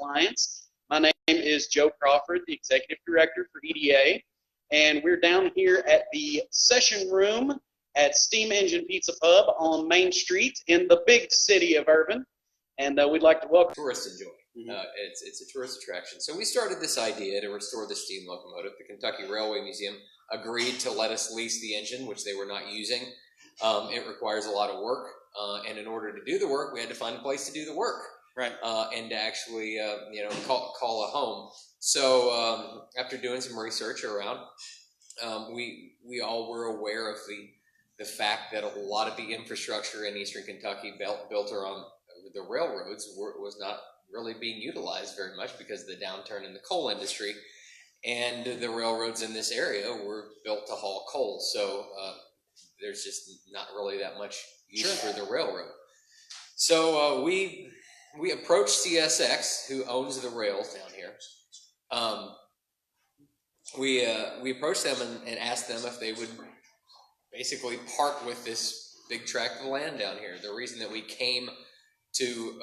Alliance. My name is Joe Crawford, the Executive Director for EDA, and we're down here at the session room at Steam Engine Pizza Pub on Main Street in the big city of Irvine, and we'd like to welcome tourists enjoy. It's a tourist attraction. So we started this idea to restore the steam locomotive. The Kentucky Railway Museum agreed to let us lease the engine, which they were not using. It requires a lot of work, and in order to do the work, we had to find a place to do the work, right? And to actually, call a home. So after doing some research around, we all were aware of the fact that a lot of the infrastructure in Eastern Kentucky built around the railroads was not really being utilized very much because of the downturn in the coal industry, and the railroads in this area were built to haul coal. So there's just not really that much use for the railroad. So we approached CSX, who owns the rails down here. We approached them and asked them if they would basically part with this big tract of land down here. The reason that we came to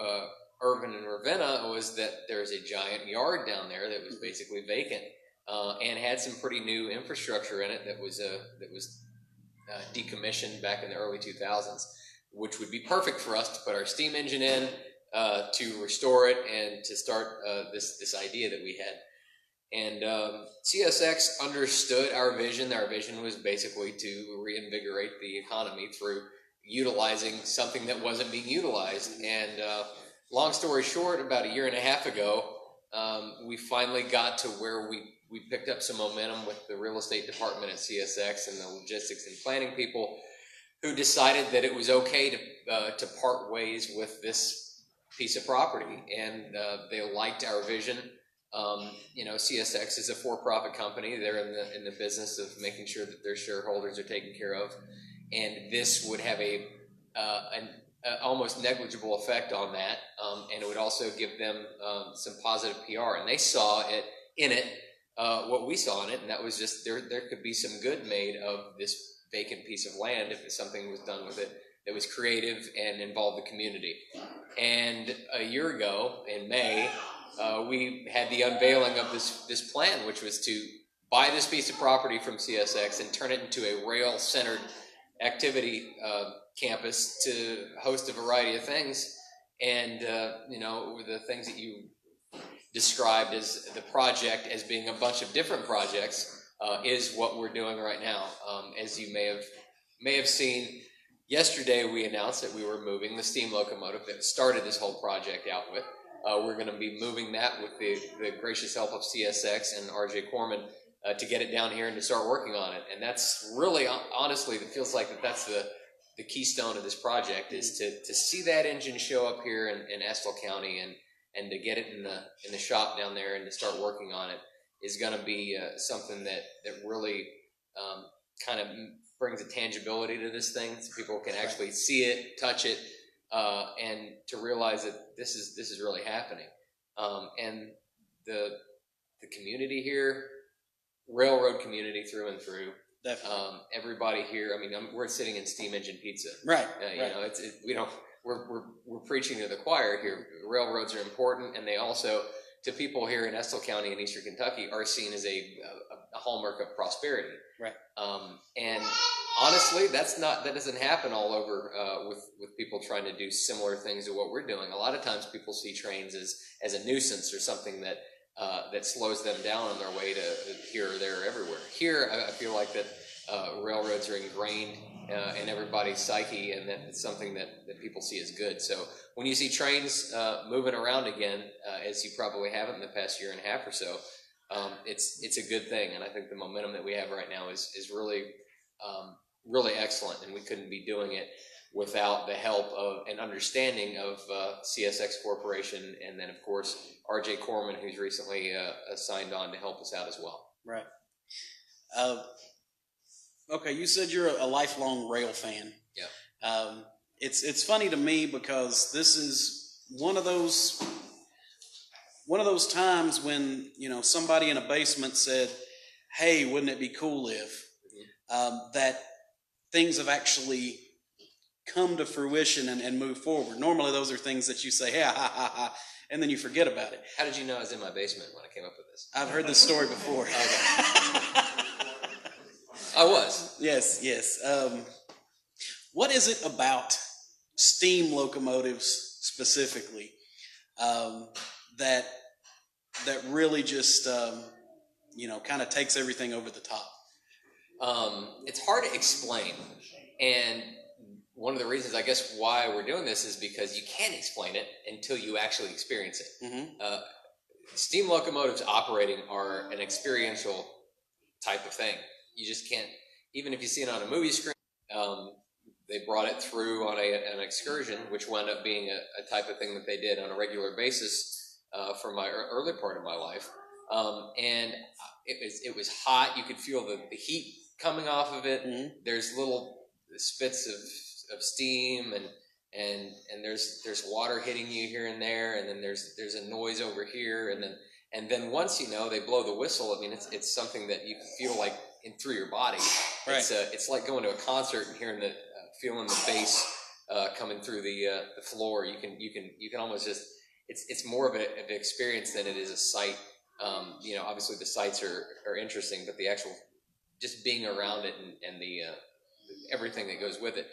Irvine and Ravenna was that there's a giant yard down there that was basically vacant and had some pretty new infrastructure in it that was decommissioned back in the early 2000s, which would be perfect for us to put our steam engine in, to restore it, and to start this idea that we had. And CSX understood our vision. Our vision was basically to reinvigorate the economy through utilizing something that wasn't being utilized. And long story short, about a year and a half ago, we finally got to where we picked up some momentum with the real estate department at CSX and the logistics and planning people, who decided that it was okay to part ways with this piece of property. And they liked our vision. CSX is a for-profit company. They're in the business of making sure that their shareholders are taken care of, and this would have an almost negligible effect on that, and it would also give them some positive PR. And they saw what we saw in it, and that was just there could be some good made of this vacant piece of land if something was done with it that was creative and involved the community. And a year ago, in May, we had the unveiling of this plan, which was to buy this piece of property from CSX and turn it into a rail-centered activity campus to host a variety of things. And the things that you described as the project as being a bunch of different projects is what we're doing right now. As you may have seen, yesterday we announced that we were moving the steam locomotive that started this whole project out with. We're going to be moving that with the gracious help of CSX and RJ Corman to get it down here and to start working on it. And that's really, honestly, it feels like that's the keystone of this project, is to see that engine show up here in Estill County and to get it in the shop down there and to start working on it is going to be something that really kind of brings a tangibility to this thing, so people can actually see it, touch it, and to realize that this is really happening. And the community here, railroad community through and through. Definitely. Everybody here. I mean, we're sitting in steam engine pizza. Right. We're preaching to the choir here. Railroads are important, and they also, to people here in Estill County in Eastern Kentucky, are seen as a hallmark of prosperity. Right. And honestly, that doesn't happen all over with people trying to do similar things to what we're doing. A lot of times, people see trains as a nuisance or something that slows them down on their way to here, there, everywhere. Here, I feel like that railroads are ingrained in everybody's psyche, and that it's something that people see as good. So when you see trains moving around again, as you probably haven't in the past year and a half or so, it's a good thing. And I think the momentum that we have right now is really really excellent, and we couldn't be doing it without the help of and understanding of CSX Corporation, and then of course RJ Corman, who's recently signed on to help us out as well. Right. Okay, you said you're a lifelong rail fan. Yeah. It's funny to me because this is one of those times when somebody in a basement said, "Hey, wouldn't it be cool if," that things have actually come to fruition and move forward. Normally those are things that you say, hey, ha, ha, ha, and then you forget about it. How did you know I was in my basement when I came up with this? I've heard this story before. Okay. I was. Yes. What is it about steam locomotives specifically that really just kind of takes everything over the top? It's hard to explain, and one of the reasons I guess why we're doing this is because you can't explain it until you actually experience it. Mm-hmm. Steam locomotives operating are an experiential type of thing. You just can't, even if you see it on a movie screen. They brought it through on an excursion, which wound up being a type of thing that they did on a regular basis for my early part of my life. And it was hot. You could feel the heat coming off of it. Mm-hmm. There's little spits of steam, and there's water hitting you here and there, and then there's a noise over here, and then once they blow the whistle. I mean, it's something that you feel like through your body. Right. It's like going to a concert and hearing feeling the bass coming through the floor. You can almost just it's more of an experience than it is a sight. Obviously the sights are interesting, but the actual just being around it and the everything that goes with it,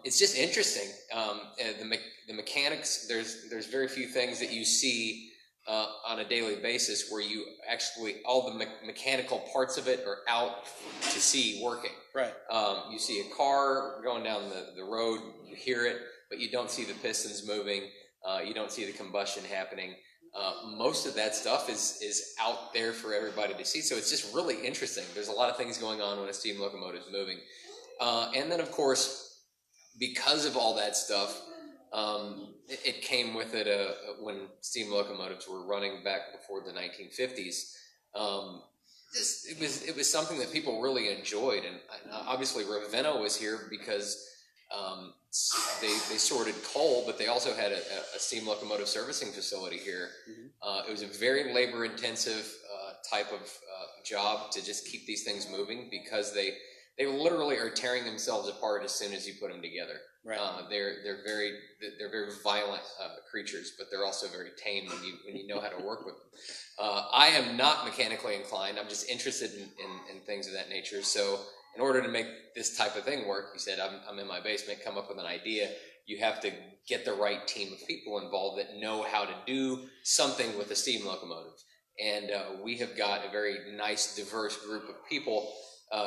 it's just interesting. The mechanics, there's very few things that you see on a daily basis where you actually all the mechanical parts of it are out to see working. Right. You see a car going down the road, you hear it, but you don't see the pistons moving. You don't see the combustion happening. Most of that stuff is out there for everybody to see. So it's just really interesting. There's a lot of things going on when a steam locomotive is moving. And then, of course, because of all that stuff, it came with it when steam locomotives were running back before the 1950s. It was something that people really enjoyed, and obviously Ravenna was here because they sorted coal, but they also had a steam locomotive servicing facility here. Mm-hmm. It was a very labor-intensive type of job to just keep these things moving because they literally are tearing themselves apart as soon as you put them together. Right. They're very violent creatures, but they're also very tame when you know how to work with them. I am not mechanically inclined. I'm just interested in things of that nature. So in order to make this type of thing work, you said I'm in my basement, come up with an idea. You have to get the right team of people involved that know how to do something with a steam locomotive. And we have got a very nice, diverse group of people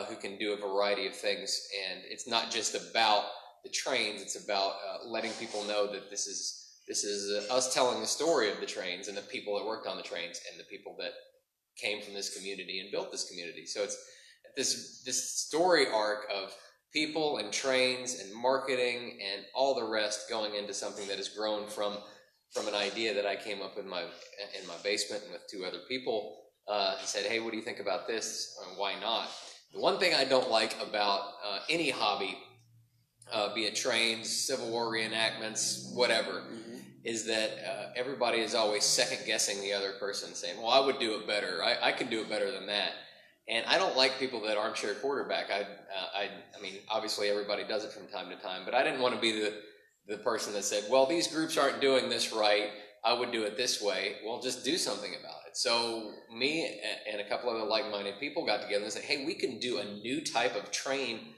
who can do a variety of things. And it's not just about the trains, it's about letting people know that this is us telling the story of the trains and the people that worked on the trains and the people that came from this community and built this community. So it's this story arc of people and trains and marketing and all the rest going into something that has grown from an idea that I came up with in my basement and with two other people. Said, hey, what do you think about this? Why not? The one thing I don't like about any hobby, be it trains, Civil War reenactments, whatever, is that everybody is always second-guessing the other person, saying, well, I would do it better. I can do it better than that. And I don't like people that armchair quarterback. I mean, obviously everybody does it from time to time, but I didn't want to be the person that said, well, these groups aren't doing this right. I would do it this way. Well, just do something about it. So me and a couple other like-minded people got together and said, hey, we can do a new type of train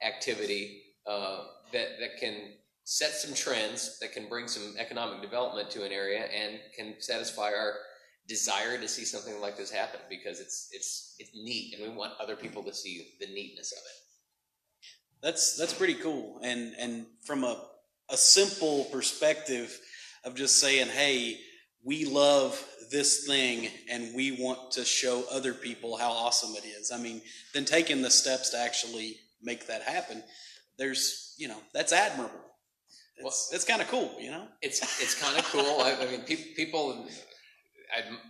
activity that can set some trends, that can bring some economic development to an area and can satisfy our desire to see something like this happen because it's neat and we want other people to see the neatness of it. That's pretty cool. And from a simple perspective of just saying, hey, we love this thing and we want to show other people how awesome it is. I mean, then taking the steps to actually make that happen, that's admirable. It's kind of cool, It's kind of cool. I mean, people,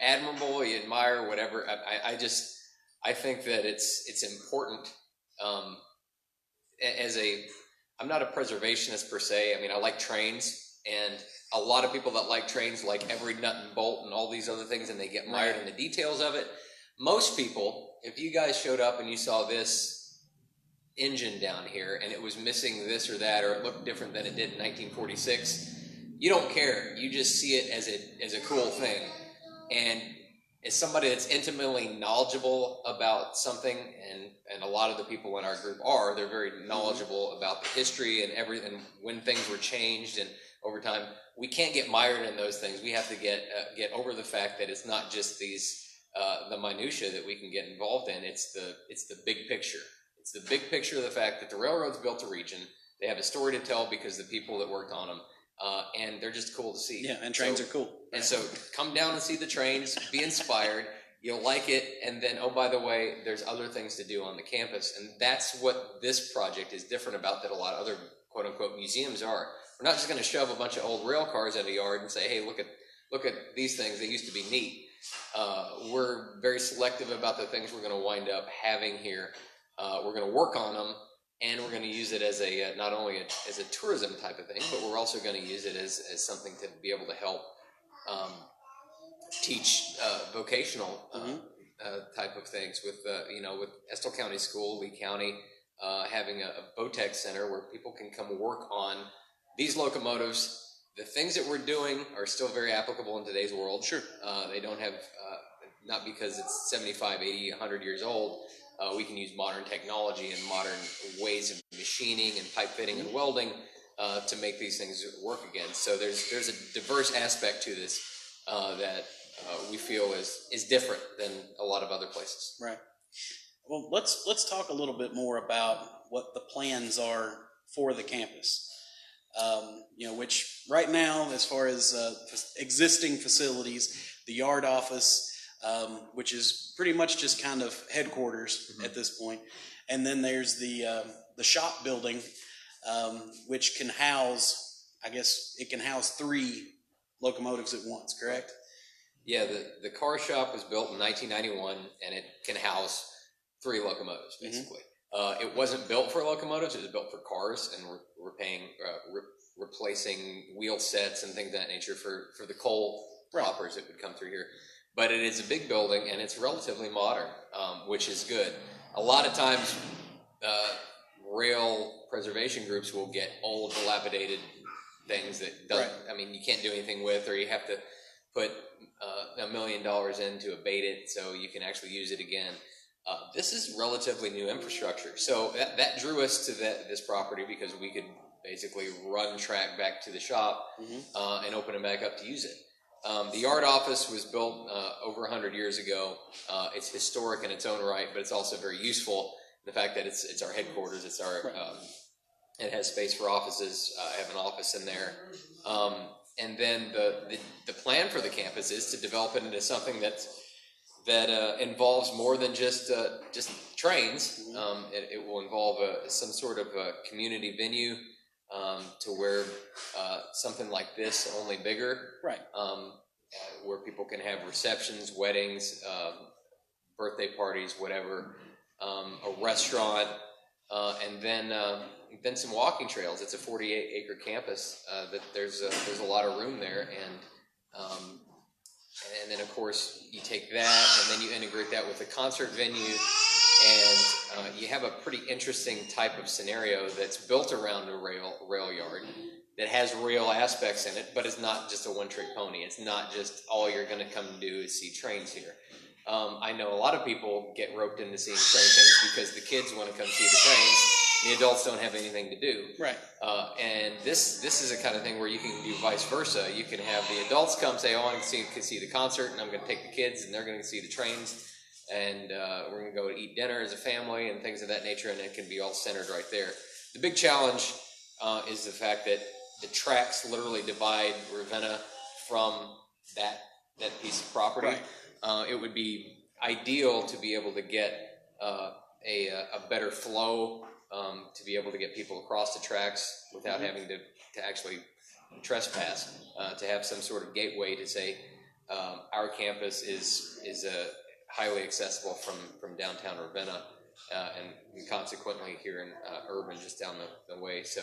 admirable, you admire, whatever. I think that it's important. I'm not a preservationist per se. I mean, I like trains, and a lot of people that like trains like every nut and bolt and all these other things, and they get mired in the details of it. Most people, if you guys showed up and you saw this, engine down here and it was missing this or that, or it looked different than it did in 1946, you don't care. You just see it as a cool thing. And as somebody that's intimately knowledgeable about something, and a lot of the people in our group they're very knowledgeable about the history and everything, when things were changed and over time. We can't get mired in those things. We have to get over the fact that it's not just these the minutia that we can get involved in. It's the big picture. It's the big picture of the fact that the railroads built a region. They have a story to tell because the people that worked on them, and they're just cool to see. Yeah, and trains are cool. And so come down and see the trains, be inspired. You'll like it, and then, oh, by the way, there's other things to do on the campus, and that's what this project is different about that a lot of other quote-unquote museums are. We're not just going to shove a bunch of old rail cars in a yard and say, hey, look at these things. They used to be neat. We're very selective about the things we're going to wind up having here. We're going to work on them, and we're going to use it as a not only as a tourism type of thing, but we're also going to use it as something to be able to help teach vocational type of things with with Estill County School, Lee County having a VOTEC center where people can come work on these locomotives. The things that we're doing are still very applicable in today's world. Sure. They don't have, not because it's 75, 80, 100 years old, we can use modern technology and modern ways of machining and pipe fitting and welding to make these things work again. So there's a diverse aspect to this that we feel is different than a lot of other places. Right. Well, let's talk a little bit more about what the plans are for the campus. Which right now, as far as existing facilities, the yard office, which is pretty much just kind of headquarters at this point, and then there's the shop building, which can house, I guess it can house 3 locomotives at once, correct? Yeah, the car shop was built in 1991, and it can house 3 locomotives, basically. It wasn't built for locomotives, it was built for cars, and we're paying, replacing wheel sets and things of that nature for the coal hoppers that would come through here. But it is a big building, and it's relatively modern, which is good. A lot of times, rail preservation groups will get old, dilapidated things that you can't do anything with, or you have to put $1 million in to abate it so you can actually use it again. This is relatively new infrastructure, so that drew us to this property because we could basically run track back to the shop and open it back up to use it. The yard office was built over 100 years ago. It's historic in its own right, but it's also very useful. The fact that it's our headquarters, it's our it has space for offices. I have an office in there, and then the plan for the campus is to develop it into something that involves more than just trains. It will involve some sort of a community venue to where something like this, only bigger, where people can have receptions, weddings, birthday parties, whatever, a restaurant, and then some walking trails. It's a 48-acre campus. That there's a lot of room there, and then, of course, you take that and then you integrate that with a concert venue, and you have a pretty interesting type of scenario that's built around a rail yard that has rail aspects in it, but it's not just a one-trick pony. It's not just all you're going to come and do is see trains here. I know a lot of people get roped into seeing train things because the kids want to come see the trains. The adults don't have anything to do. Right. And this is a kind of thing where you can do vice versa. You can have the adults come say, oh, I want to see the concert, and I'm going to take the kids, and they're going to see the trains, and we're going to go eat dinner as a family and things of that nature, and it can be all centered right there. The big challenge is the fact that the tracks literally divide Ravenna from that piece of property. Right. It would be ideal to be able to get a better flow, to be able to get people across the tracks without having to actually trespass, to have some sort of gateway to say our campus is highly accessible from downtown Ravenna, and consequently here in urban just down the way. So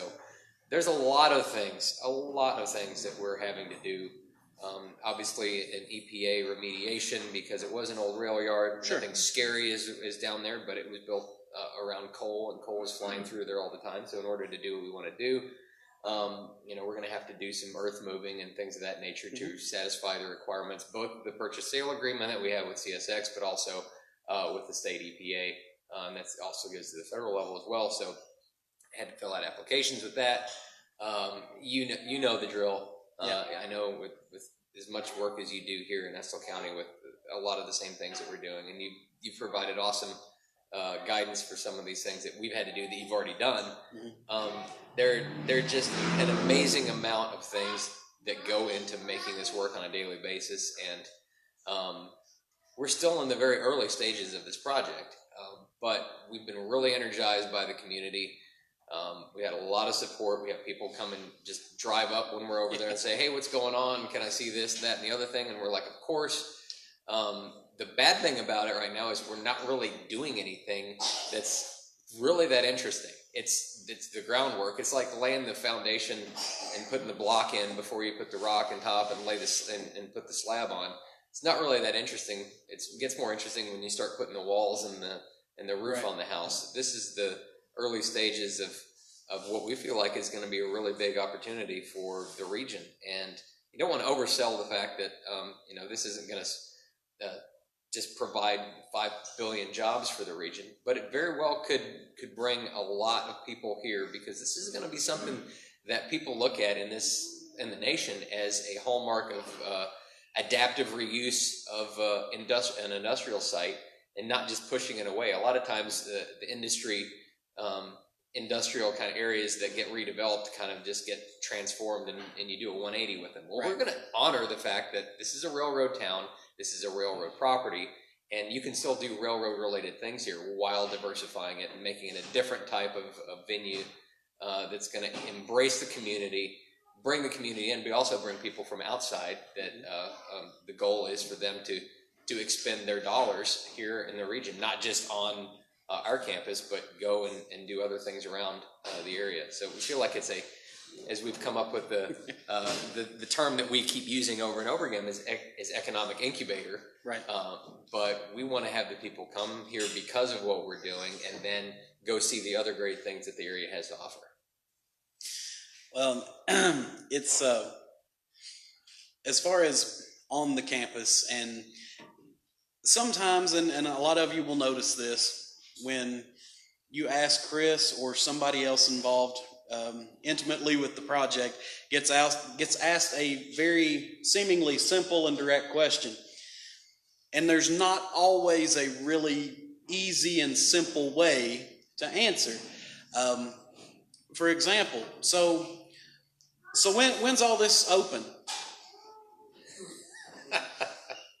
there's a lot of things that we're having to do. Obviously an EPA remediation because it was an old rail yard. Sure. Nothing scary is down there, but it was built around coal, and coal is flying through there all the time. So in order to do what we want to do, we're going to have to do some earth moving and things of that nature to satisfy the requirements, both the purchase sale agreement that we have with CSX, but also with the state EPA. And that also goes to the federal level as well. So I had to fill out applications with that. You know the drill. I know with as much work as you do here in Estill County with a lot of the same things that we're doing, and you've provided awesome guidance for some of these things that we've had to do that you've already done. They're just an amazing amount of things that go into making this work on a daily basis, and we're still in the very early stages of this project, but we've been really energized by the community. We had a lot of support. We have people come and just drive up when we're over there and say, hey, what's going on? Can I see this, that, and the other thing? And we're like, of course. The bad thing about it right now is we're not really doing anything that's really that interesting. It's the groundwork. It's like laying the foundation and putting the block in before you put the rock on top and lay this and put the slab on. It's not really that interesting. It gets more interesting when you start putting the walls and the roof on the house. This is the early stages of what we feel like is going to be a really big opportunity for the region. And you don't want to oversell the fact that this isn't going to just provide 5 billion jobs for the region, but it very well could bring a lot of people here, because this is going to be something that people look at in the nation as a hallmark of adaptive reuse of an industrial site, and not just pushing it away. A lot of times the industry industrial kind of areas that get redeveloped kind of just get transformed, and you do a 180 with them. Well, we're going to honor the fact that this is a railroad town, this is a railroad property, and you can still do railroad related things here while diversifying it and making it a different type of venue that's going to embrace the community, bring the community in, but also bring people from outside that the goal is for them to expend their dollars here in the region, not just on our campus, but go and do other things around the area. So we feel like it's as we've come up with the term that we keep using over and over again is economic incubator. Right. But we want to have the people come here because of what we're doing, and then go see the other great things that the area has to offer. Well, it's as far as on the campus, and sometimes, and a lot of you will notice this, when you ask Chris or somebody else involved intimately with the project, gets asked a very seemingly simple and direct question. And there's not always a really easy and simple way to answer. For example, so when's all this open?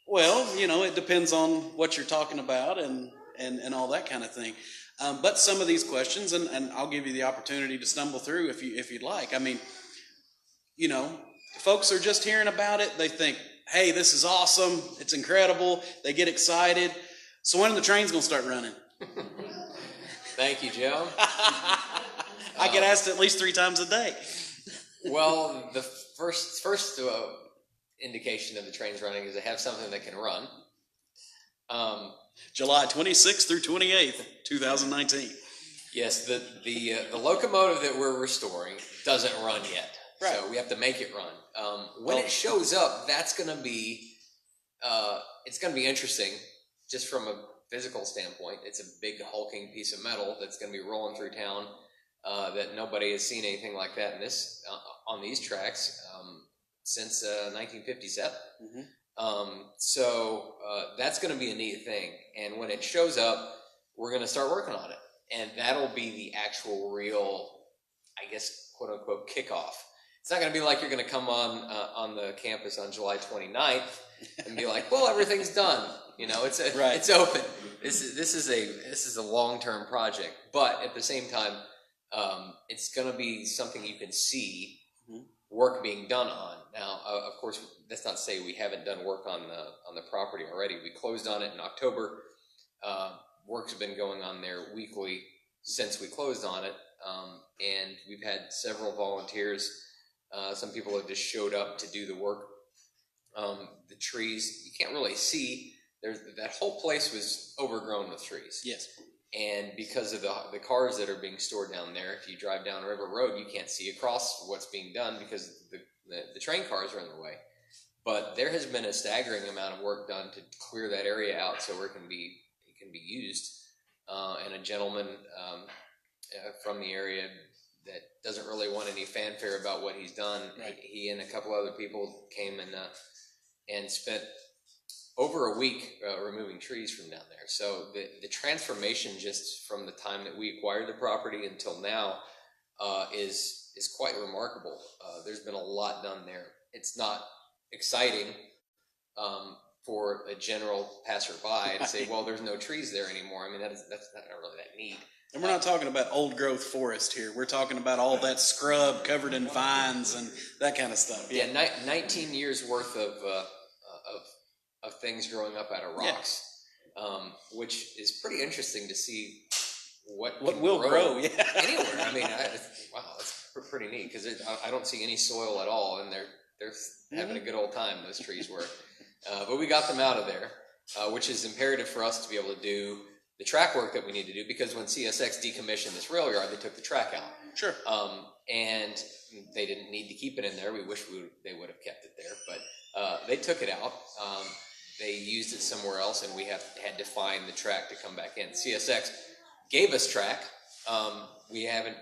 Well, it depends on what you're talking about and all that kind of thing. But some of these questions, and I'll give you the opportunity to stumble through if you'd like. I mean, folks are just hearing about it. They think, hey, this is awesome. It's incredible. They get excited. So when are the trains going to start running? Thank you, Joe. I get asked at least 3 times a day. Well, the first indication of the trains running is they have something that can run. July 26th through 28th, 2019. Yes, the locomotive that we're restoring doesn't run yet. Right. So we have to make it run. When it shows up, that's going to be it's going to be interesting just from a physical standpoint. It's a big hulking piece of metal that's going to be rolling through town that nobody has seen anything like that in this on these tracks since 1957. So that's going to be a neat thing. And when it shows up, we're going to start working on it. And that'll be the actual real, I guess, quote unquote, kickoff. It's not going to be like you're going to come on the campus on July 29th and be like, well, everything's done. It's open. This is a long-term project. But at the same time, it's going to be something you can see work being done on. Now, of course, that's not to say we haven't done work on the property already. We closed on it in October. Work's been going on there weekly since we closed on it, and we've had several volunteers. Some people have just showed up to do the work. The trees, you can't really see. That whole place was overgrown with trees. Yes. And because of the cars that are being stored down there, if you drive down River Road, you can't see across what's being done because the train cars are in the way. But there has been a staggering amount of work done to clear that area out so it can be used. And a gentleman from the area that doesn't really want any fanfare about what he's done, right. He and a couple other people came and spent over a week removing trees from down there. So the transformation just from the time that we acquired the property until now is quite remarkable. There's been a lot done there. It's not exciting for a general passerby to say, well, there's no trees there anymore. I mean, that's not really that neat. And we're not talking about old growth forest here. We're talking about all that scrub covered in vines and that kind of stuff. Yeah, 19 years worth of things growing up out of rocks, which is pretty interesting to see what will grow anywhere. I mean, wow, that's pretty neat because I don't see any soil at all, and they're having a good old time. Those trees were, but we got them out of there, which is imperative for us to be able to do the track work that we need to do, because when CSX decommissioned this rail yard, they took the track out. Sure. And they didn't need to keep it in there. We wish they would have kept it there, but they took it out. They used it somewhere else, and we had to find the track to come back in. CSX gave us track. We haven't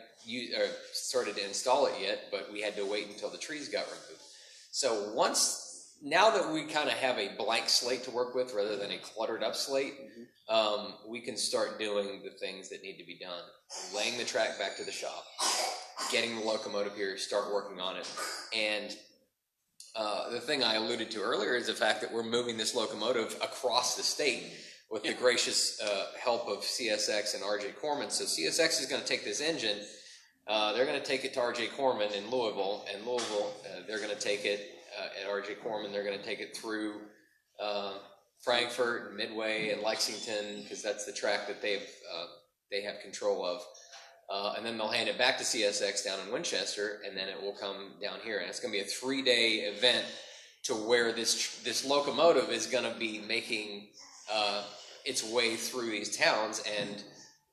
started to install it yet, but we had to wait until the trees got removed. So now that we kind of have a blank slate to work with rather than a cluttered up slate, we can start doing the things that need to be done. Laying the track back to the shop, getting the locomotive here, start working on it. And the thing I alluded to earlier is the fact that we're moving this locomotive across the state with the gracious help of CSX and RJ Corman. So CSX is going to take this engine, they're going to take it to RJ Corman in Louisville, and Louisville, they're going to take it at RJ Corman, they're going to take it through Frankfort and Midway and Lexington, because that's the track that they have control of. And then they'll hand it back to CSX down in Winchester, and then it will come down here. And it's going to be a 3-day event to where this locomotive is going to be making its way through these towns. And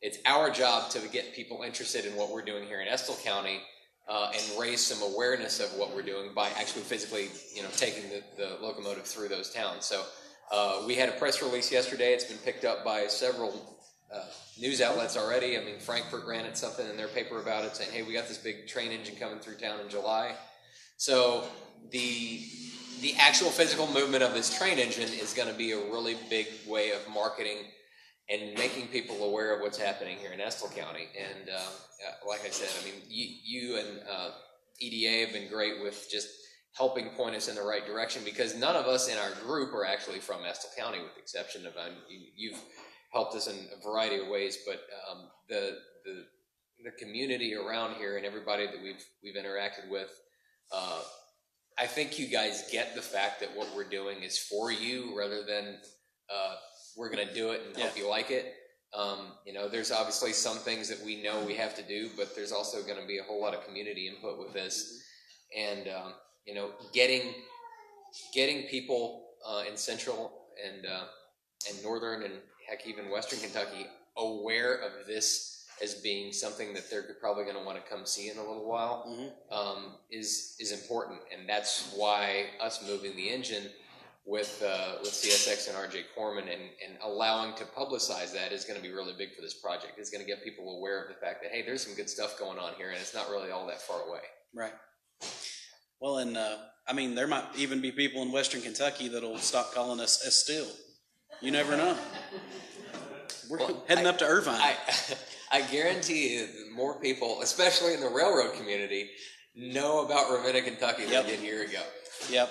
it's our job to get people interested in what we're doing here in Estill County and raise some awareness of what we're doing by actually physically, taking the locomotive through those towns. So we had a press release yesterday. It's been picked up by several news outlets already. I mean, Frankfort ran something in their paper about it, saying, hey, we got this big train engine coming through town in July. So the actual physical movement of this train engine is going to be a really big way of marketing and making people aware of what's happening here in Estill County. And like I said, I mean, you and EDA have been great with just helping point us in the right direction, because none of us in our group are actually from Estill County, with the exception of you've helped us in a variety of ways, but the community around here and everybody that we've interacted with, I think you guys get the fact that what we're doing is for you rather than we're going to do it and hope you like it. There's obviously some things that we know we have to do, but there's also going to be a whole lot of community input with this, and getting people in central and northern and heck, even western Kentucky aware of this as being something that they're probably going to want to come see in a little while is important. And that's why us moving the engine with CSX and RJ Corman and allowing to publicize that is going to be really big for this project. It's going to get people aware of the fact that, hey, there's some good stuff going on here, and it's not really all that far away. Right. Well, and I mean, there might even be people in western Kentucky that'll stop calling us Estill. You never know. We're heading up to Irvine. I guarantee you more people, especially in the railroad community, know about Ravenna, Kentucky than did a year ago. Yep.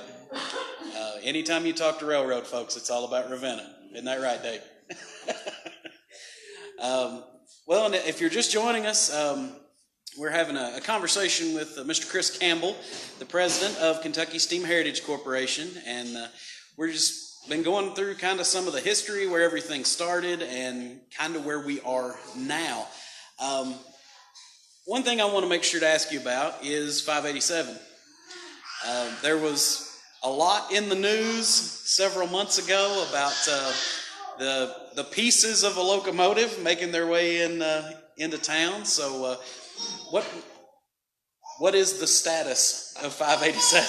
Anytime you talk to railroad folks, it's all about Ravenna. Isn't that right, Dave? Well, and if you're just joining us, we're having a conversation with Mr. Chris Campbell, the president of Kentucky Steam Heritage Corporation, and we're just been going through kind of some of the history, where everything started and kind of where we are now. One thing I want to make sure to ask you about is 587. There was a lot in the news several months ago about the pieces of a locomotive making their way into town. So what is the status of 587?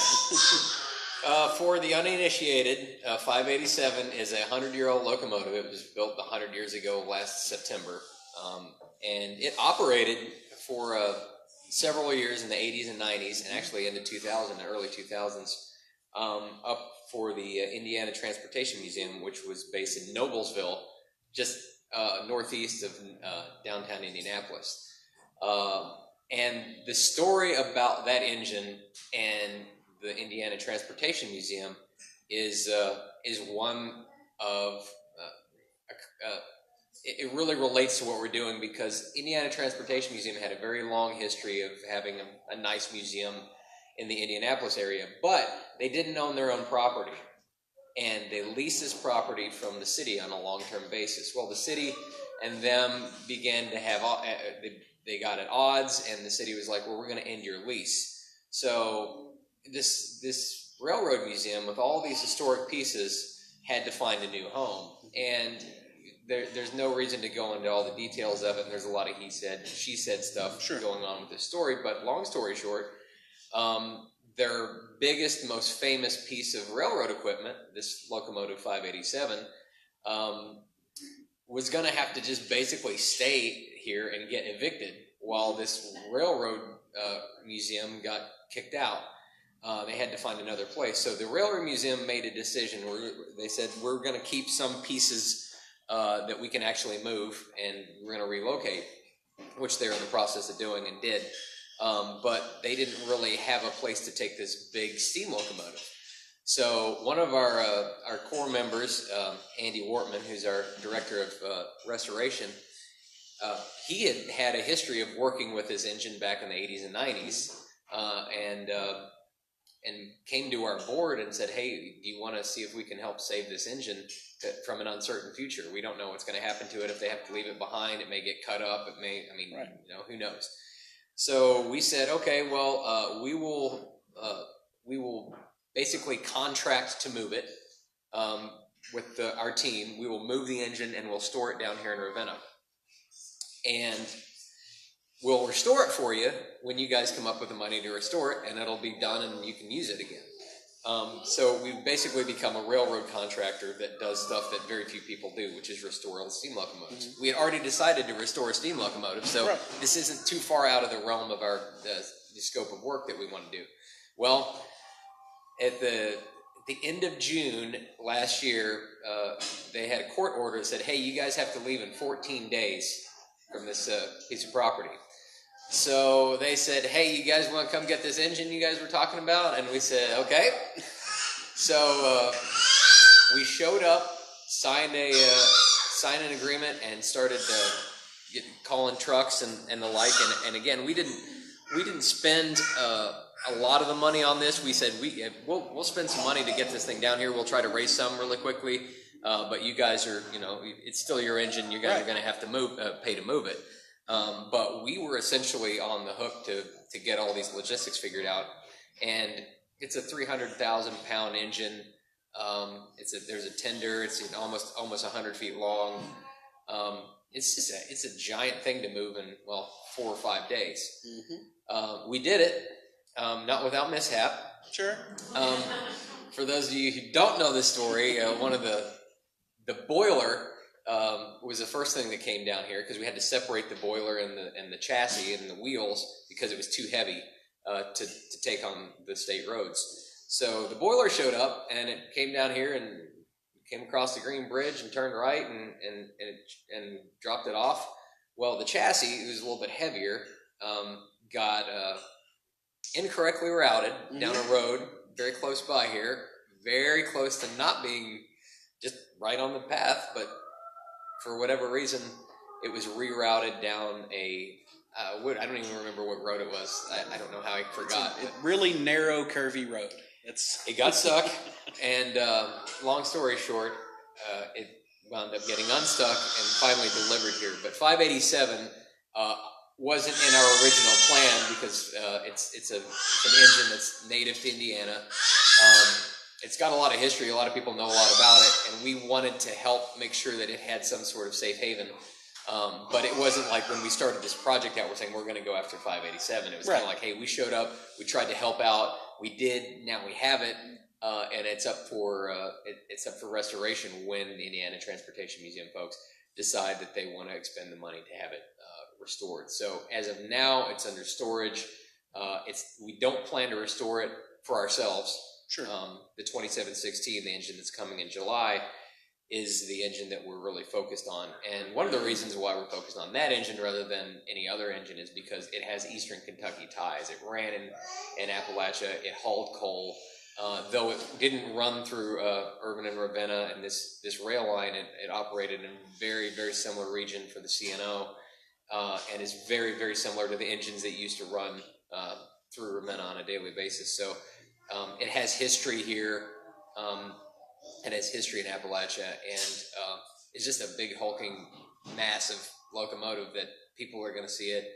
For the uninitiated, 587 is a 100-year-old locomotive. It was built 100 years ago last September. And it operated for several years in the 80s and 90s, and actually into 2000, the early 2000s, up for the Indiana Transportation Museum, which was based in Noblesville, just northeast of downtown Indianapolis. And the story about that engine and the Indiana Transportation Museum is one of it really relates to what we're doing, because Indiana Transportation Museum had a very long history of having a nice museum in the Indianapolis area, but they didn't own their own property, and they leased this property from the city on a long-term basis. Well, the city and them began to have, they got at odds, and the city was like, well, we're going to end your lease. So this railroad museum with all these historic pieces had to find a new home, and there's no reason to go into all the details of it, and there's a lot of he said, she said stuff going on with this story, but long story short, their biggest, most famous piece of railroad equipment, this Locomotive 587, was going to have to just basically stay here and get evicted while this railroad museum got kicked out. They had to find another place. So the railroad museum made a decision where they said, we're going to keep some pieces that we can actually move, and we're going to relocate, which they're in the process of doing and did. But they didn't really have a place to take this big steam locomotive. So one of our core members, Andy Wortman, who's our director of restoration, he had a history of working with this engine back in the 80s and 90s, and came to our board and said, hey, do you want to see if we can help save this engine from an uncertain future? We don't know what's going to happen to it. If they have to leave it behind, it may get cut up. It may, who knows? So we said, okay, well, we will basically contract to move it with our team. We will move the engine and we'll store it down here in Ravenna. And we'll restore it for you when you guys come up with the money to restore it, and it'll be done and you can use it again. So we've basically become a railroad contractor that does stuff that very few people do, which is restore old steam locomotives. Mm-hmm. We had already decided to restore a steam locomotive, so this isn't too far out of the realm of our the scope of work that we want to do. Well, at the end of June last year, they had a court order that said, hey, you guys have to leave in 14 days from this piece of property. So they said, hey, you guys want to come get this engine you guys were talking about? And we said, okay. So we showed up, signed an agreement, and started calling trucks and the like. And again, we didn't spend a lot of the money on this. We said we'll spend some money to get this thing down here. We'll try to raise some really quickly. But you guys are, it's still your engine. You guys are going to have to pay to move it. But we were essentially on the hook to get all these logistics figured out. And it's a 300,000-pound engine. There's a tender. It's almost 100 feet long. It's a giant thing to move in 4 or 5 days. Mm-hmm. We did it, not without mishap. Sure. For those of you who don't know this story, one of the boiler was the first thing that came down here, because we had to separate the boiler and the chassis and the wheels because it was too heavy to take on the state roads. So the boiler showed up, and it came down here and came across the Green Bridge and turned right and dropped it off. Well, the chassis, it was a little bit heavier, got incorrectly routed down a road very close by here, very close to not being just right on the path, but for whatever reason, it was rerouted down I don't even remember what road it was. I don't know how I forgot. It's a really narrow, curvy road. It got stuck, and long story short, it wound up getting unstuck and finally delivered here. But 587 wasn't in our original plan, because it's an engine that's native to Indiana. it's got a lot of history. A lot of people know a lot about it, and we wanted to help make sure that it had some sort of safe haven. But it wasn't like when we started this project out, we're saying we're going to go after 587. It was kind of like, hey, we showed up, we tried to help out, we did, now we have it, and it's up for restoration when the Indiana Transportation Museum folks decide that they want to expend the money to have it restored. So as of now, it's under storage. We don't plan to restore it for ourselves. Sure. The 2716, the engine that's coming in July, is the engine that we're really focused on. And one of the reasons why we're focused on that engine rather than any other engine is because it has Eastern Kentucky ties. It ran in Appalachia, it hauled coal. Though it didn't run through Irvin and Ravenna and this rail line, it operated in a very, very similar region for the CNO, and is very, very similar to the engines that used to run through Ravenna on a daily basis. So it has history here. It has history in Appalachia, and it's just a big hulking, massive locomotive that people are going to see it,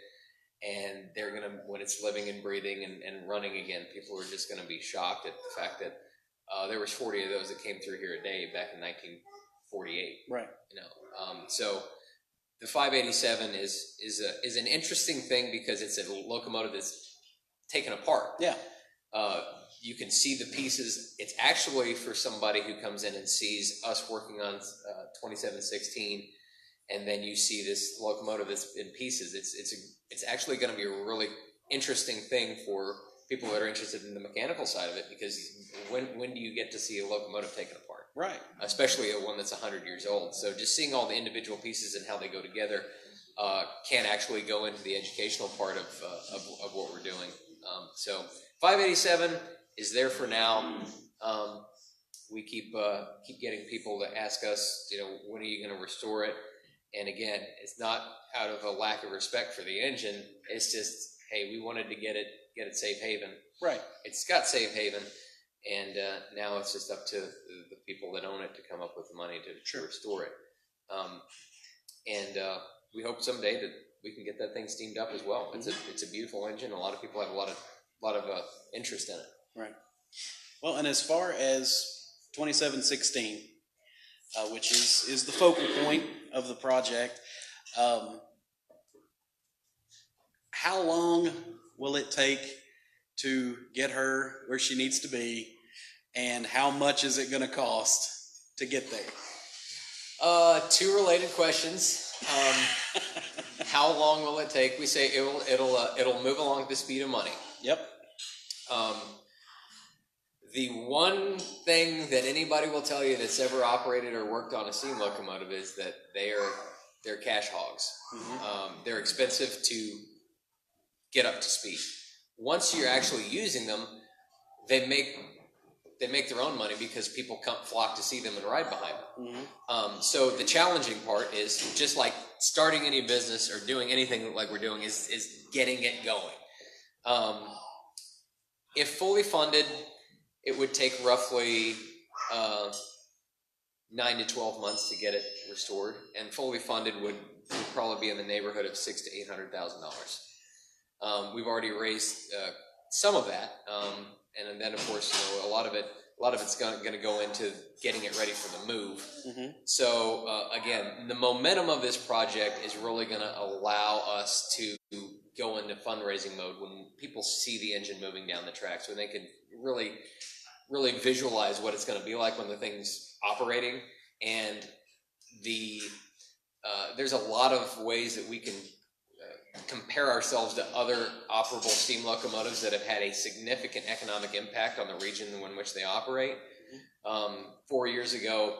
and they're going to, when it's living and breathing and running again, people are just going to be shocked at the fact that there was 40 of those that came through here a day back in 1948. Right. You know, so the 587 is an interesting thing because it's a locomotive that's taken apart. Yeah. You can see the pieces. It's actually for somebody who comes in and sees us working on 2716, and then you see this locomotive that's in pieces. It's actually going to be a really interesting thing for people that are interested in the mechanical side of it, because when do you get to see a locomotive taken apart? Right. Especially one that's 100 years old. So just seeing all the individual pieces and how they go together can actually go into the educational part of what we're doing. So 587 is there for now. We keep getting people to ask us, you know, when are you going to restore it? And again, it's not out of a lack of respect for the engine. It's just, hey, we wanted to get it safe haven. Right. It's got safe haven, and now it's just up to the people that own it to come up with the money to restore it. And we hope someday that we can get that thing steamed up as well. It's a beautiful engine. A lot of people have a lot of interest in it. Right. Well, and as far as 2716, which is the focal point of the project, how long will it take to get her where she needs to be, and how much is it going to cost to get there? Two related questions. How long will it take? We say it'll move along at the speed of money. Yep. The one thing that anybody will tell you that's ever operated or worked on a steam locomotive is that they're cash hogs. Mm-hmm. They're expensive to get up to speed. Once you're actually using them, they make their own money because people flock to see them and ride behind them. Mm-hmm. So the challenging part is, just like starting any business or doing anything like we're doing, is getting it going. If fully funded, it would take roughly 9 to 12 months to get it restored, and fully funded would probably be in the neighborhood of $600,000 to $800,000. We've already raised some of that, and then of course, you know, a lot of it's going to go into getting it ready for the move. Mm-hmm. So again, the momentum of this project is really going to allow us to go into fundraising mode when people see the engine moving down the tracks, when they can really visualize what it's going to be like when the thing's operating. And there's a lot of ways that we can compare ourselves to other operable steam locomotives that have had a significant economic impact on the region in which they operate. 4 years ago,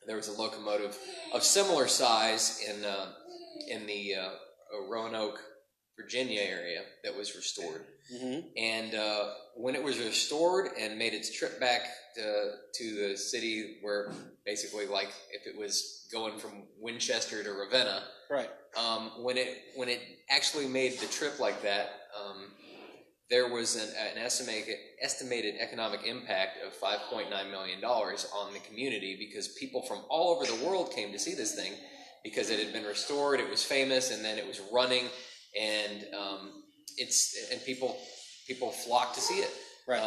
there was a locomotive of similar size in the Roanoke, Virginia area that was restored. Mm-hmm. And when it was restored and made its trip back to the city, where basically, like if it was going from Winchester to Ravenna, right? When it actually made the trip like that, there was an estimated economic impact of $5.9 million on the community, because people from all over the world came to see this thing because it had been restored, it was famous, and then it was running, and people flocked to see it. Right.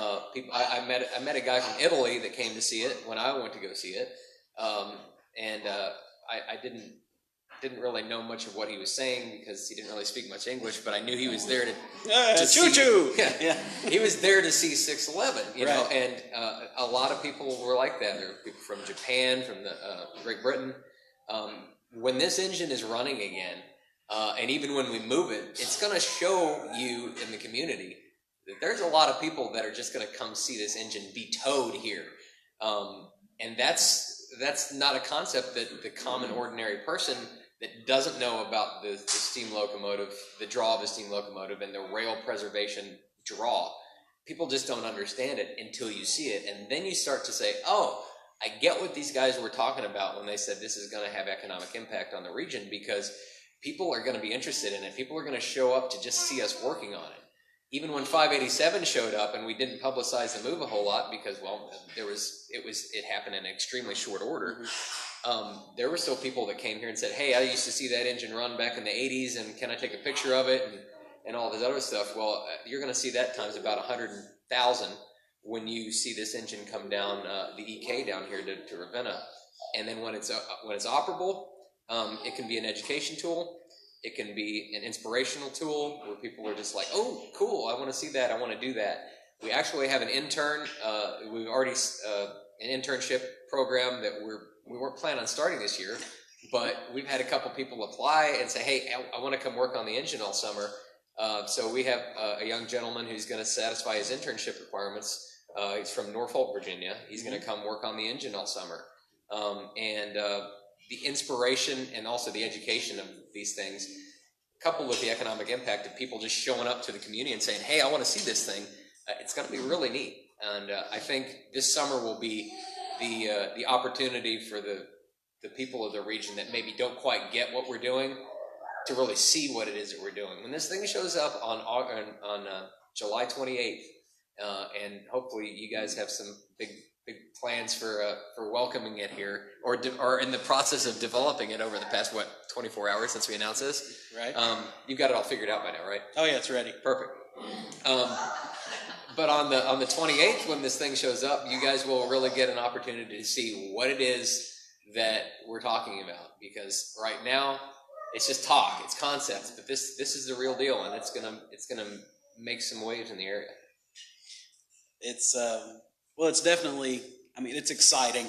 I met a guy from Italy that came to see it when I went to go see it, and I didn't really know much of what he was saying because he didn't really speak much English, but I knew he was there to choo-choo! Yeah, he was there to see 611, you know, and a lot of people were like that. There were people from Japan, from the Great Britain. When this engine is running again, and even when we move it, it's going to show you in the community that there's a lot of people that are just going to come see this engine be towed here. And that's not a concept that the common ordinary person that doesn't know about the steam locomotive, the draw of a steam locomotive and the rail preservation draw, people just don't understand it until you see it. And then you start to say, oh, I get what these guys were talking about when they said this is going to have economic impact on the region, because people are going to be interested in it. People are going to show up to just see us working on it. Even when 587 showed up and we didn't publicize the move a whole lot because, well, it happened in extremely short order. There were still people that came here and said, hey, I used to see that engine run back in the 80s, and can I take a picture of it, and all this other stuff. Well, you're going to see that times about 100,000 when you see this engine come down the EK down here to Ravenna. And then when it's operable, it can be an education tool. It can be an inspirational tool where people are just like, oh, cool, I want to see that, I want to do that. We actually have an intern. We've already an internship program that we weren't planning on starting this year, but we've had a couple people apply and say, hey, I want to come work on the engine all summer. So we have a young gentleman who's going to satisfy his internship requirements. He's from Norfolk, Virginia. He's going to come work on the engine all summer. The inspiration and also the education of these things, coupled with the economic impact of people just showing up to the community and saying, hey, I want to see this thing, it's going to be really neat. And I think this summer will be the opportunity for the people of the region that maybe don't quite get what we're doing to really see what it is that we're doing. When this thing shows up on July 28th, and hopefully you guys have some big plans for welcoming it here, or in the process of developing it over the past 24 hours since we announced this. Right. You've got it all figured out by now, right? Oh yeah, it's ready. Perfect. But on the 28th, when this thing shows up, you guys will really get an opportunity to see what it is that we're talking about. Because right now, it's just talk, it's concepts, but this is the real deal, and it's gonna make some waves in the area. It's well, it's definitely. I mean, it's exciting.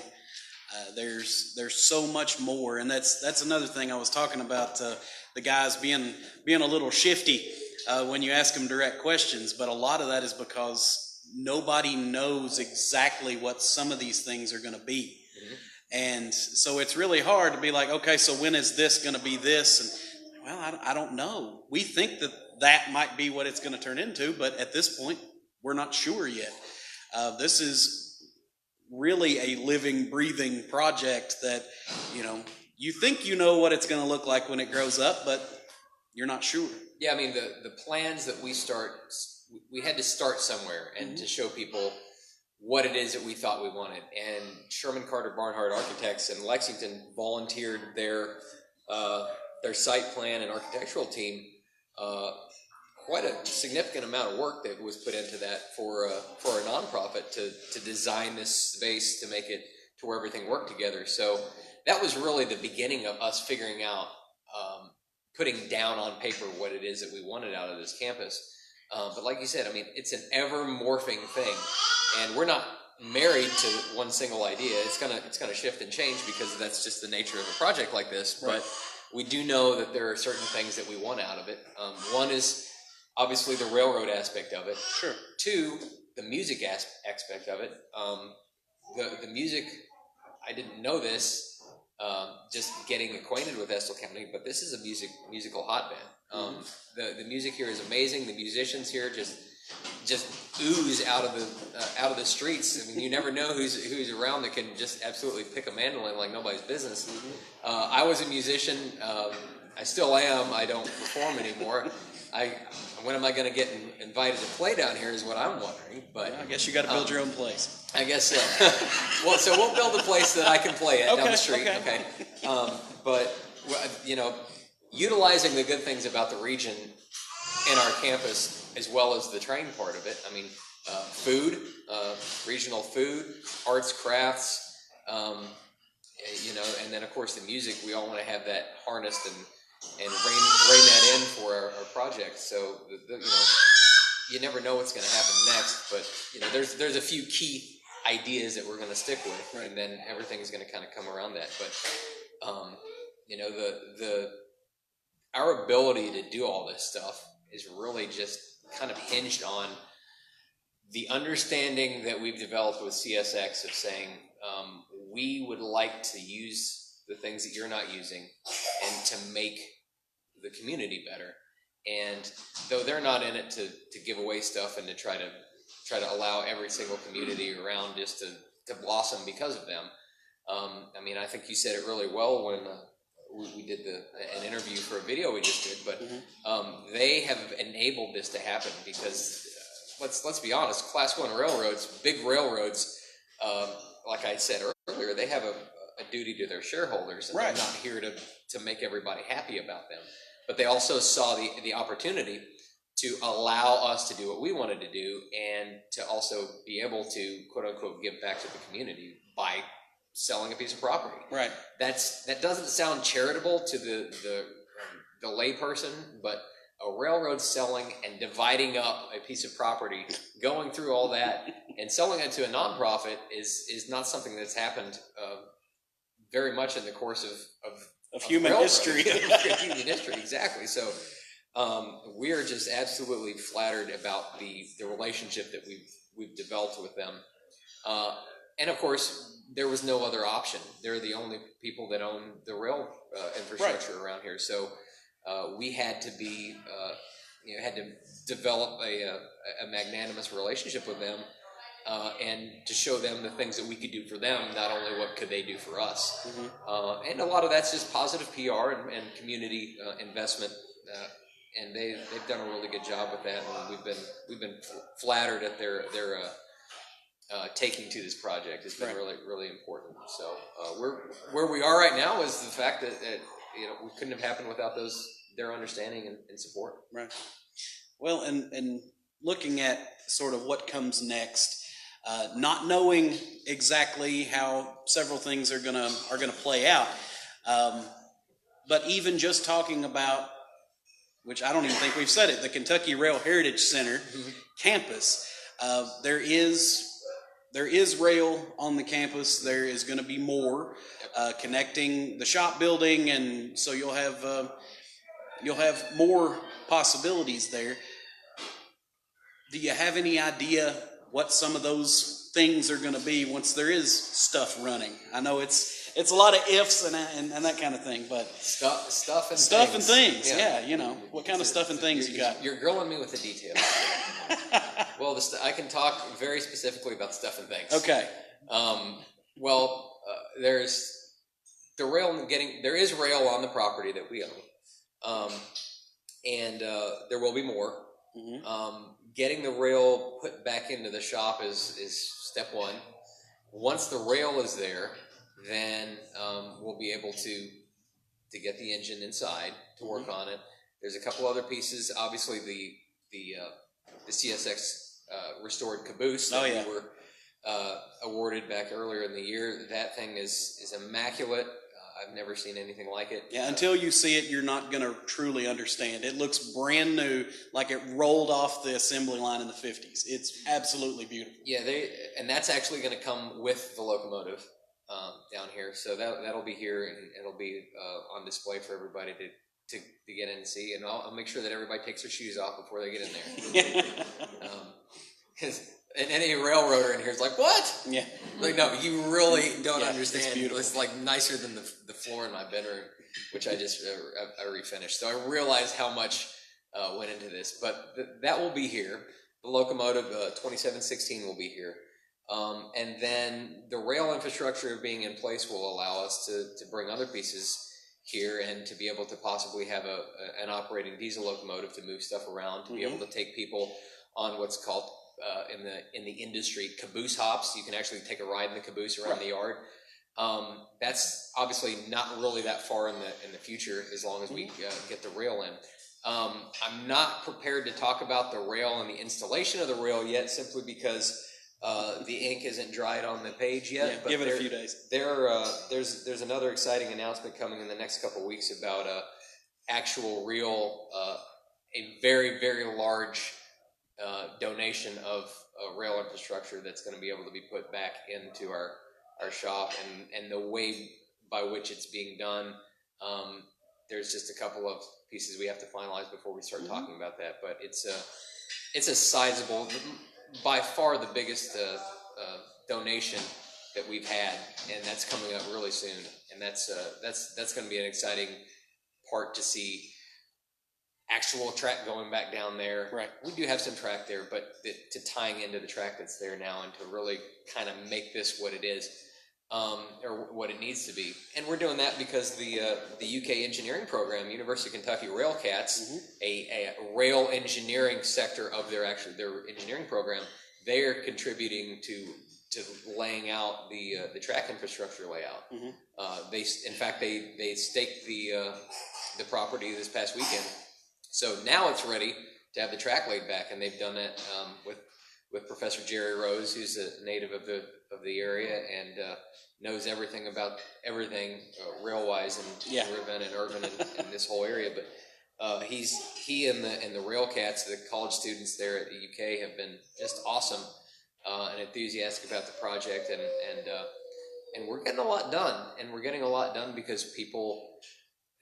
There's so much more, and that's another thing I was talking about. The guys being a little shifty when you ask them direct questions, but a lot of that is because nobody knows exactly what some of these things are going to be, and so it's really hard to be like, okay, so when is this going to be this? And well, I don't know. We think that might be what it's going to turn into, but at this point, we're not sure yet. This is really a living, breathing project that, you think you know what it's going to look like when it grows up, but you're not sure. Yeah, I mean, the plans that we had to start somewhere and to show people what it is that we thought we wanted. And Sherman Carter Barnhart Architects in Lexington volunteered their site plan and architectural team quite a significant amount of work that was put into that for a nonprofit to design this space to make it to where everything worked together. So that was really the beginning of us figuring out, putting down on paper what it is that we wanted out of this campus. But like you said, I mean, it's an ever morphing thing, and we're not married to one single idea. It's gonna shift and change because that's just the nature of a project like this. Right. But we do know that there are certain things that we want out of it. One is obviously the railroad aspect of it. Sure. Two, the music aspect of it. The music, I didn't know this, just getting acquainted with Estill County, but this is a musical hotbed. The music here is amazing. The musicians here just ooze out of the streets. I mean, you never know who's around that can just absolutely pick a mandolin like nobody's business. I was a musician. I still am. I don't perform anymore. When am I going to get invited to play down here is what I'm wondering. But I guess you got to build your own place. I guess so. Well, so we'll build a place that I can play at down the street. Okay. But utilizing the good things about the region and our campus, as well as the train part of it. I mean, food, regional food, arts, crafts, and then of course the music. We all want to have that harnessed and rein that in for our project. So you never know what's going to happen next, but there's a few key ideas that we're going to stick with, right. And then everything's going to kind of come around that. But our ability to do all this stuff is really just kind of hinged on the understanding that we've developed with CSX of saying we would like to use the things that you're not using and to make the community better. And though they're not in it to give away stuff and to try to allow every single community around just to blossom because of them. I think you said it really well when we did an interview for a video we just did, but they have enabled this to happen because let's be honest, Class 1 railroads, big railroads, like I said earlier, they have a duty to their shareholders, and right. They're not here to make everybody happy about them. But they also saw the opportunity to allow us to do what we wanted to do and to also be able to, quote unquote, give back to the community by selling a piece of property. Right. That doesn't sound charitable to the layperson, but a railroad selling and dividing up a piece of property, going through all that and selling it to a nonprofit is not something that's happened very much in the course of human history. Human history, exactly. So we are just absolutely flattered about the relationship that we've developed with them. And of course, there was no other option. They're the only people that own the rail infrastructure right. around here. So we had to had to develop a magnanimous relationship with them. And to show them the things that we could do for them, not only what could they do for us. Mm-hmm. And a lot of that's just positive PR and community investment, and they've done a really good job with that. And we've been flattered at their taking to this project. It's been right. really, really important. So where we are right now is the fact that we couldn't have happened without their understanding and support. Right. Well, and looking at sort of what comes next. Not knowing exactly how several things are gonna play out, but even just talking about, which I don't even think we've said it, the Kentucky Rail Heritage Center mm-hmm. campus. There is rail on the campus. There is going to be more connecting the shop building, and so you'll have more possibilities there. Do you have any idea what some of those things are going to be once there is stuff running? I know it's a lot of ifs and that kind of thing, but stuff and things. Yeah, what kind of stuff and things you got? You're grilling me with the details. Well, I can talk very specifically about stuff and things. Okay. There's the rail there is rail on the property that we own, and there will be more. Mm-hmm. Getting the rail put back into the shop is step one. Once the rail is there, then we'll be able to get the engine inside to work mm-hmm. on it. There's a couple other pieces. Obviously, the CSX restored caboose that we were awarded back earlier in the year. That thing is immaculate. I've never seen anything like it. Yeah, until you see it, you're not going to truly understand. It looks brand new, like it rolled off the assembly line in the 50s. It's absolutely beautiful. Yeah, and that's actually going to come with the locomotive down here. So that'll be here, and it'll be on display for everybody to get in and see. And I'll make sure that everybody takes their shoes off before they get in there. And any railroader in here is like, what? Yeah. Like, no, you really don't understand. It's like nicer than the floor in my bedroom, which I just I refinished. So I realized how much went into this. But that will be here. The Locomotive 2716 will be here. And then the rail infrastructure being in place will allow us to bring other pieces here and to be able to possibly have an operating diesel locomotive to move stuff around, to mm-hmm. be able to take people on what's called in the industry caboose hops. You can actually take a ride in the caboose around the yard. That's obviously not really that far in the future, as long as we get the rail in. I'm not prepared to talk about the rail and the installation of the rail yet, simply because the ink isn't dried on the page yet. Yeah, but give it a few days. There's another exciting announcement coming in the next couple of weeks about actual real, a very, very large donation of rail infrastructure that's going to be able to be put back into our shop, and the way by which it's being done. There's just a couple of pieces we have to finalize before we start talking about that, but it's a sizable, by far the biggest donation that we've had, and that's coming up really soon, and that's going to be an exciting part to see. Actual track going back down there. Right. We do have some track there, but to tying into the track that's there now, and to really kind of make this what it is, or what it needs to be. And we're doing that because the UK engineering program, University of Kentucky Railcats, a rail engineering sector of their engineering program, they're contributing to laying out the track infrastructure layout. They staked the property this past weekend. So now it's ready to have the track laid back, and they've done that with Professor Jerry Rose, who's a native of the area and knows everything about everything rail-wise and urban and urban and this whole area. But he and the Railcats, the college students there at the UK, have been just awesome and enthusiastic about the project, and we're getting a lot done. And we're getting a lot done because people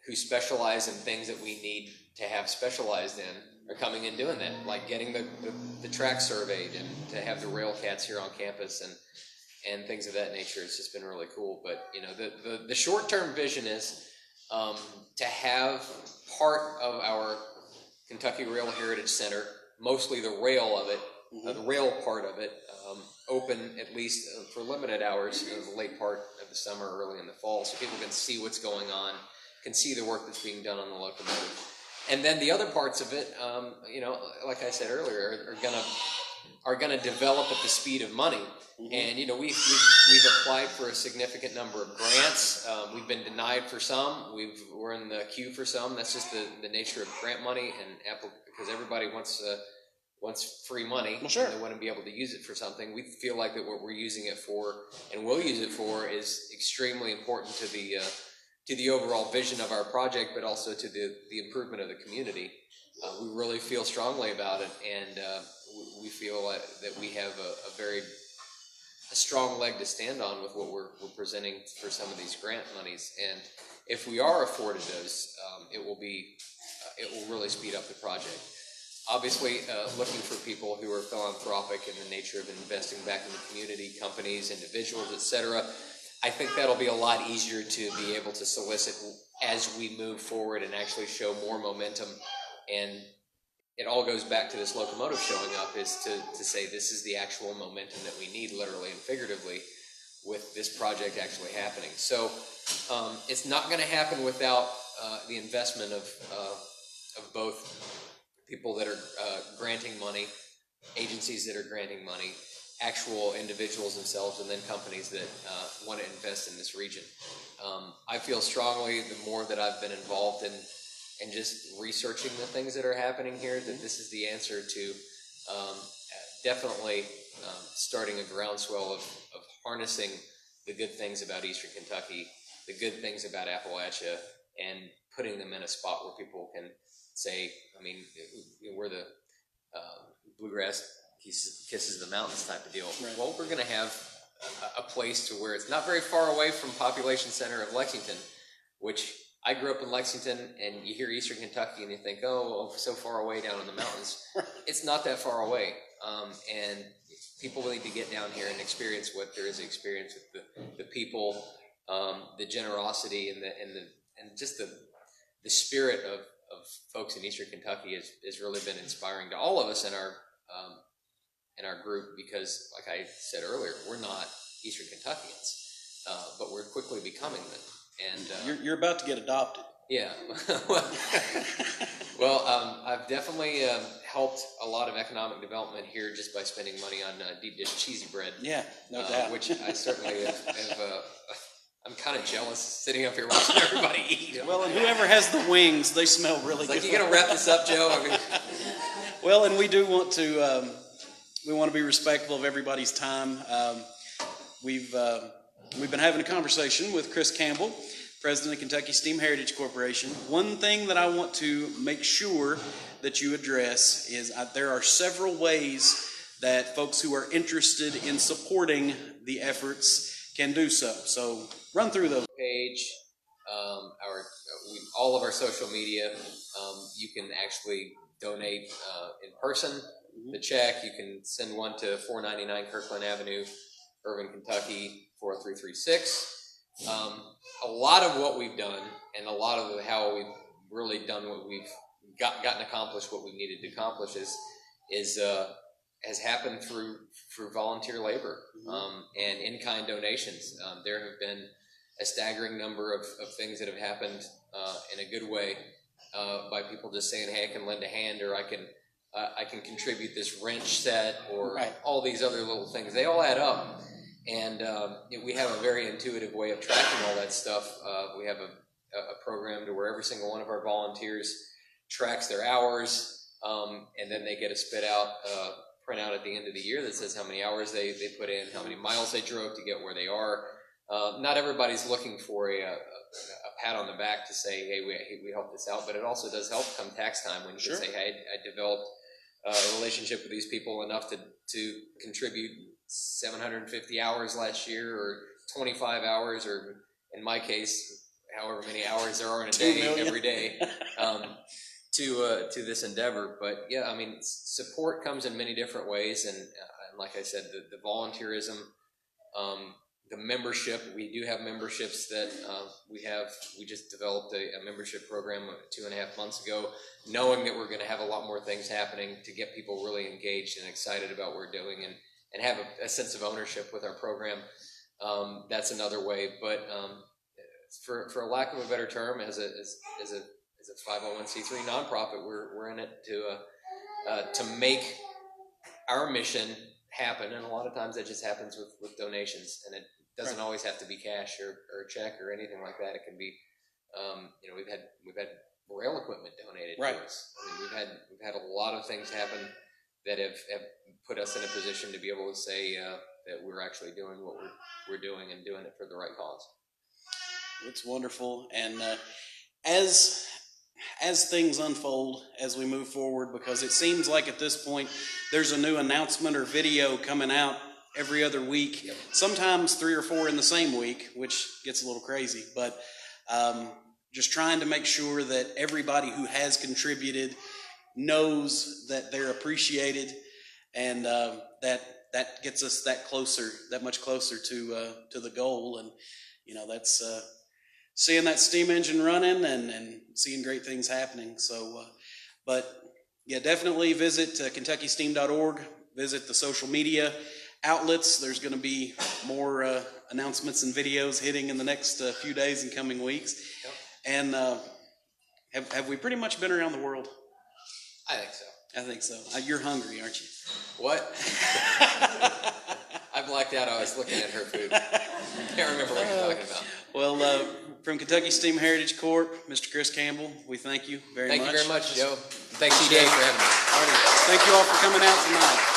who specialize in things that we need to have specialized in are coming and doing that, like getting the track surveyed and to have the Railcats here on campus and things of that nature. It's just been really cool. But the short-term vision is to have part of our Kentucky Rail Heritage Center, mostly the rail of it, the rail part of it, open at least for limited hours in the late part of the summer, early in the fall, so people can see what's going on, can see the work that's being done on the locomotive. And then the other parts of it, like I said earlier, are gonna develop at the speed of money. And we've applied for a significant number of grants. We've been denied for some. We're in the queue for some. That's just the nature of grant money, and because everybody wants free money. Well, sure. And they want to be able to use it for something. We feel like that what we're using it for, and will use it for, is extremely important to the overall vision of our project, but also to the improvement of the community. We really feel strongly about it, and we feel that we have a very strong leg to stand on with what we're presenting for some of these grant monies. And if we are afforded those, it will really speed up the project. Obviously, looking for people who are philanthropic in the nature of investing back in the community, companies, individuals, etc. I think that'll be a lot easier to be able to solicit as we move forward and actually show more momentum. And it all goes back to this locomotive showing up, is to say this is the actual momentum that we need, literally and figuratively, with this project actually happening. So it's not going to happen without the investment of both people that are granting money, agencies that are granting money, actual individuals themselves, and then companies that want to invest in this region. I feel strongly, the more that I've been involved in just researching the things that are happening here, that this is the answer to definitely starting a groundswell of harnessing the good things about Eastern Kentucky, the good things about Appalachia, and putting them in a spot where people can say, I mean, we're the bluegrass kisses the mountains type of deal. Right. Well, we're going to have a place to where it's not very far away from population center of Lexington, which I grew up in Lexington, and you hear Eastern Kentucky and you think, oh, well, so far away down in the mountains. It's not that far away, and people need to get down here and experience what there is to experience with the people, the generosity, and just the spirit of folks in Eastern Kentucky has really been inspiring to all of us in our group, because, like I said earlier, we're not Eastern Kentuckians, but we're quickly becoming them. And you're about to get adopted. Yeah. Well, I've definitely helped a lot of economic development here just by spending money on deep dish cheesy bread. Yeah, no doubt. Which I certainly have I'm kind of jealous sitting up here watching everybody eat. Well, and whoever has the wings, they smell really good. Like, you gonna wrap this up, Joe? I mean, well, and we do want to be respectful of everybody's time. We've been having a conversation with Chris Campbell, President of Kentucky Steam Heritage Corporation. One thing that I want to make sure that you address is there are several ways that folks who are interested in supporting the efforts can do so. So run through those. Page, all of our social media, you can actually donate in person. The check, you can send one to 499 Kirkland Avenue, Irving, Kentucky 40336. A lot of what we've done, and a lot of how we've really done what we've gotten accomplished, what we needed to accomplish, has happened through volunteer labor and in-kind donations. There have been a staggering number of things that have happened in a good way by people just saying, "Hey, I can lend a hand," or I can contribute this wrench set, or all these other little things. They all add up. And we have a very intuitive way of tracking all that stuff. We have a program to where every single one of our volunteers tracks their hours, and then they get a spit out printout at the end of the year that says how many hours they put in, how many miles they drove to get where they are. Not everybody's looking for a pat on the back to say, "Hey, we helped this out," but it also does help come tax time when you can say, "Hey, I developed a relationship with these people enough to contribute 750 hours last year, or 25 hours, or in my case, however many hours there are in a day, every day, to this endeavor." But yeah, I mean, support comes in many different ways, and like I said, the volunteerism, the membership. We do have memberships that we just developed a membership program 2.5 months ago, knowing that we're going to have a lot more things happening to get people really engaged and excited about what we're doing, and have a sense of ownership with our program. That's another way. But for a lack of a better term, as a 501c3 nonprofit, we're in it to make our mission happen, and a lot of times that just happens with donations, and it doesn't always have to be cash or a check or anything like that. It can be, we've had rail equipment donated to us. I mean, we've had a lot of things happen that have put us in a position to be able to say that we're actually doing what we're doing, and doing it for the right cause. It's wonderful, and as things unfold, as we move forward, because it seems like at this point there's a new announcement or video coming out every other week, sometimes 3 or 4 in the same week, which gets a little crazy, but just trying to make sure that everybody who has contributed knows that they're appreciated, and that gets us that much closer to the goal. And that's seeing that steam engine running and seeing great things happening. So but yeah, definitely visit KentuckySteam.org, visit the social media outlets. There's going to be more announcements and videos hitting in the next few days and coming weeks. And have we pretty much been around the world? I think so. I think so. You're hungry, aren't you? What? I blacked out. I was looking at her food. Can't remember what you're talking about. Well, from Kentucky Steam Heritage Corp., Mr. Chris Campbell, we thank you very much. Thank you very much, Joe. Thanks, EDA, for having me. Thank you all for coming out tonight.